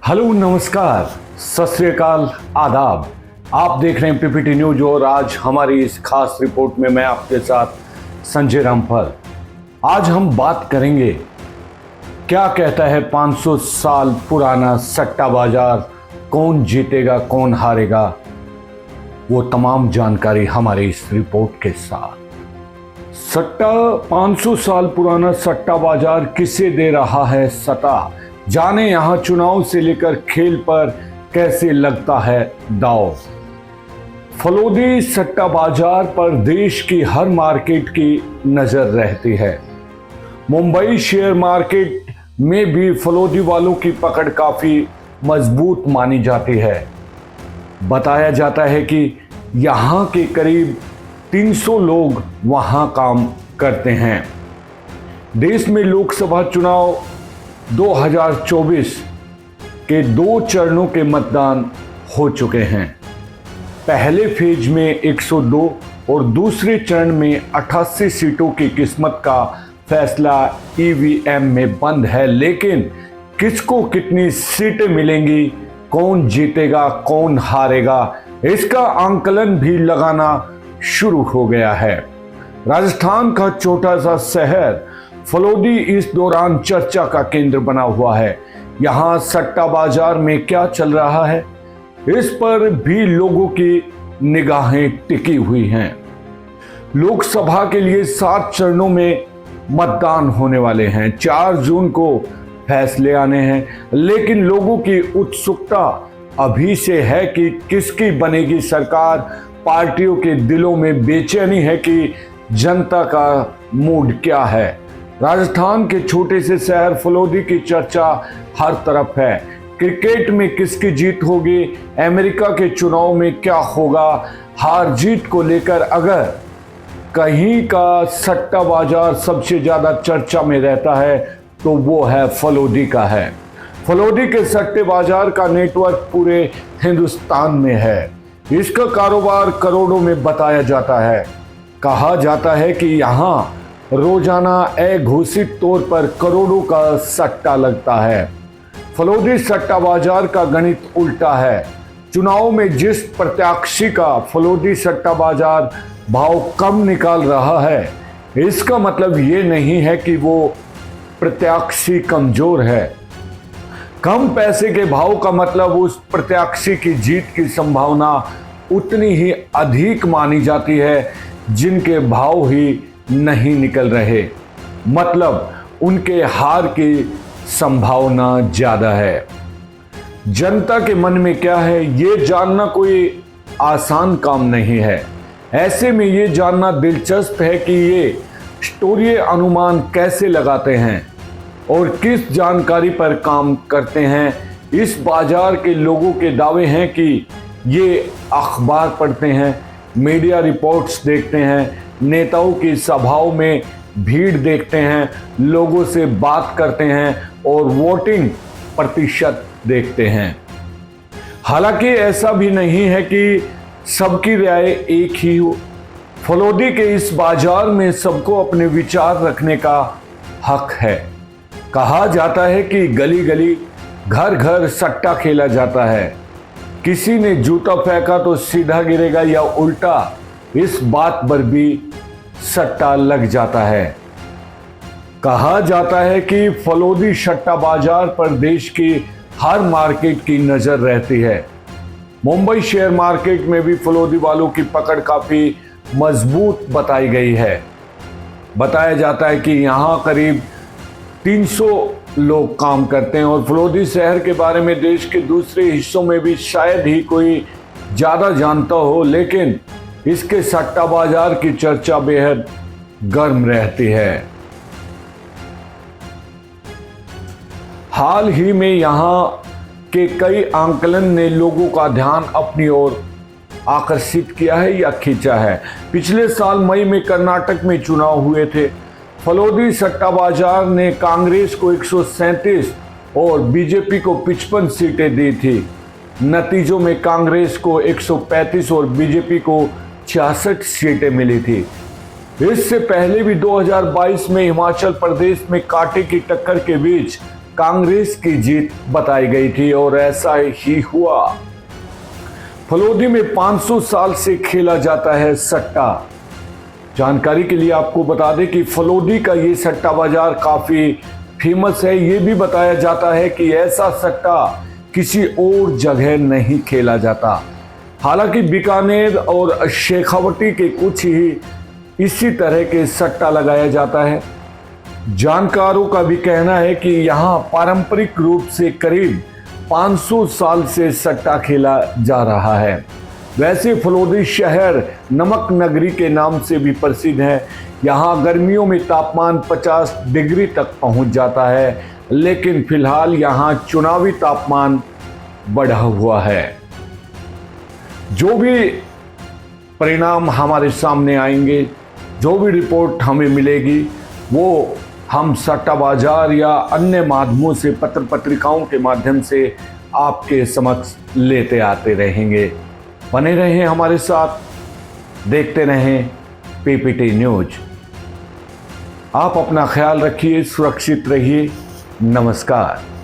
Hello, नमस्कार, सत श्री अकाल, आदाब। आप देख रहे हैं पीपीटी न्यूज और आज हमारी इस खास रिपोर्ट में मैं आपके साथ संजय रामफल। आज हम बात करेंगे क्या कहता है 500 साल पुराना सट्टा बाजार, कौन जीतेगा कौन हारेगा, वो तमाम जानकारी हमारी इस रिपोर्ट के साथ। 500 साल पुराना सट्टा बाजार किसे दे रहा है सट्टा, जाने यहां चुनाव से लेकर खेल पर कैसे लगता है दांव। फलोदी सट्टा बाजार पर देश की हर मार्केट की नजर रहती है। मुंबई शेयर मार्केट में भी फलोदी वालों की पकड़ काफी मजबूत मानी जाती है। बताया जाता है कि यहां के करीब 300 लोग वहां काम करते हैं। देश में लोकसभा चुनाव 2024 के 2 चरणों के मतदान हो चुके हैं। पहले फेज में 102 और दूसरे चरण में 88 सीटों की किस्मत का फैसला ईवीएम में बंद है। लेकिन किसको कितनी सीटें मिलेंगी, कौन जीतेगा कौन हारेगा, इसका आंकलन भी लगाना शुरू हो गया है। राजस्थान का छोटा सा शहर फलोदी इस दौरान चर्चा का केंद्र बना हुआ है। यहाँ सट्टा बाजार में क्या चल रहा है, इस पर भी लोगों की निगाहें टिकी हुई हैं। लोकसभा के लिए 7 चरणों में मतदान होने वाले हैं। 4 जून को फैसले आने हैं, लेकिन लोगों की उत्सुकता अभी से है कि किसकी बनेगी सरकार। पार्टियों के दिलों में बेचैनी है कि जनता का मूड क्या है। राजस्थान के छोटे से शहर फलोदी की चर्चा हर तरफ है। क्रिकेट में किसकी जीत होगी, अमेरिका के चुनाव में क्या होगा, हार जीत को लेकर अगर कहीं का सट्टा बाजार सबसे ज्यादा चर्चा में रहता है तो वो है फलोदी का है। फलोदी के सट्टे बाजार का नेटवर्क पूरे हिंदुस्तान में है। इसका कारोबार करोड़ों में बताया जाता है। कहा जाता है कि यहाँ रोजाना अघोषित तौर पर करोड़ों का सट्टा लगता है। फलोदी सट्टा बाजार का गणित उल्टा है। चुनाव में जिस प्रत्याशी का फलोदी सट्टा बाजार भाव कम निकाल रहा है, इसका मतलब ये नहीं है कि वो प्रत्याशी कमजोर है। कम पैसे के भाव का मतलब उस प्रत्याशी की जीत की संभावना उतनी ही अधिक मानी जाती है जिनके भाव ही नहीं निकल रहे, मतलब उनके हार की संभावना ज्यादा है। जनता के मन में क्या है ये जानना कोई आसान काम नहीं है। ऐसे में ये जानना दिलचस्प है कि ये स्टोरी अनुमान कैसे लगाते हैं और किस जानकारी पर काम करते हैं। इस बाजार के लोगों के दावे हैं कि ये अखबार पढ़ते हैं, मीडिया रिपोर्ट्स देखते हैं, नेताओं की सभाओं में भीड़ देखते हैं, लोगों से बात करते हैं और वोटिंग प्रतिशत देखते हैं। हालांकि ऐसा भी नहीं है कि सबकी राय एक ही हो। फलोदी के इस बाजार में सबको अपने विचार रखने का हक है। कहा जाता है कि गली गली घर घर सट्टा खेला जाता है। किसी ने जूता फेंका तो सीधा गिरेगा या उल्टा, इस बात पर भी सट्टा लग जाता है। कहा जाता है कि फलोदी सट्टा बाजार पर देश की हर मार्केट की नजर रहती है। मुंबई शेयर मार्केट में भी फलोदी वालों की पकड़ काफी मजबूत बताई गई है। बताया जाता है कि यहाँ करीब 300 लोग काम करते हैं और फलोदी शहर के बारे में देश के दूसरे हिस्सों में भी शायद ही कोई ज्यादा जानता हो, लेकिन इसके सट्टा बाजार की चर्चा बेहद गर्म रहती है। हाल ही में यहां के कई आंकलन ने लोगों का ध्यान अपनी ओर आकर्षित किया है या खींचा है। पिछले साल मई में कर्नाटक में चुनाव हुए थे। फलोदी सट्टा बाजार ने कांग्रेस को 137 और बीजेपी को 55 सीटें दी थी। नतीजों में कांग्रेस को 135 और बीजेपी को 66 सीटें मिली थी। इससे पहले भी 2022 में हिमाचल प्रदेश में कांटे की टक्कर के बीच कांग्रेस की जीत बताई गई थी और ऐसा ही हुआ। फलोदी में 500 साल से खेला जाता है सट्टा। जानकारी के लिए आपको बता दें कि फलोदी का ये सट्टा बाजार काफी फेमस है। ये भी बताया जाता है कि ऐसा सट्टा किसी और जगह नहीं खेला जाता। हालांकि बीकानेर और शेखावटी के कुछ ही इसी तरह के सट्टा लगाया जाता है। जानकारों का भी कहना है कि यहाँ पारंपरिक रूप से करीब 500 साल से सट्टा खेला जा रहा है। वैसे फलोदी शहर नमक नगरी के नाम से भी प्रसिद्ध है। यहाँ गर्मियों में तापमान 50 डिग्री तक पहुँच जाता है, लेकिन फिलहाल यहाँ चुनावी तापमान बढ़ा हुआ है। जो भी परिणाम हमारे सामने आएंगे, जो भी रिपोर्ट हमें मिलेगी, वो हम सट्टा बाजार या अन्य माध्यमों से, पत्र पत्रिकाओं के माध्यम से आपके समक्ष लेते आते रहेंगे। बने रहें हमारे साथ, देखते रहें पीपीटी न्यूज। आप अपना ख्याल रखिए, सुरक्षित रहिए। नमस्कार।